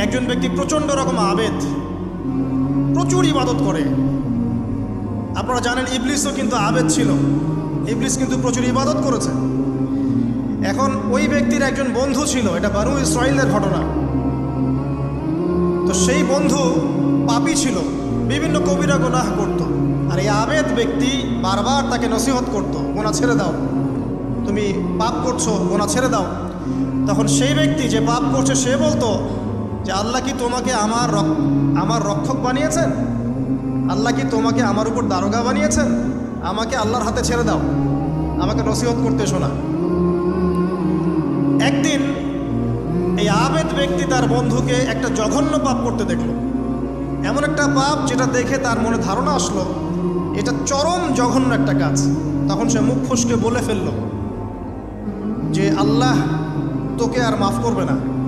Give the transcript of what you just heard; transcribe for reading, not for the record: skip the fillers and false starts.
একজন ব্যক্তি প্রচণ্ড রকম আবেদ, প্রচুর ইবাদত করে। আপনারা জানেন ইবলিসও কিন্তু আবেদ ছিল, ইবলিস কিন্তু প্রচুর ইবাদত করেছে। এখন ওই ব্যক্তির একজন বন্ধু ছিল, এটা বানু ইসরাইলের ঘটনা। তো সেই বন্ধু পাপী ছিল, বিভিন্ন কবিরা গুনাহ করত। আর এই আবেদ ব্যক্তি বারবার তাকে নসিহত করত, গোনা ছেড়ে দাও, তুমি পাপ করছো, গোনা ছেড়ে দাও। তখন সেই ব্যক্তি যে পাপ করছে সে বলতো যে আল্লাহ কি তোমাকে আমার রক্ষক বানিয়েছেন? আল্লাহ কি তোমাকে আমার উপর দারোগা বানিয়েছেন? আমাকে আল্লাহর হাতে ছেড়ে দাও, আমাকে নসিহত করতে এসো না। একদিন এই আবেদ ব্যক্তি তার বন্ধুকে একটা জঘন্য পাপ করতে দেখলো, এমন একটা পাপ যেটা দেখে তার মনে ধারণা আসলো এটা চরম জঘন্য একটা কাজ। তখন সে মুখ ফসকে বলে ফেলল যে আল্লাহ তোকে আর মাফ করবে না।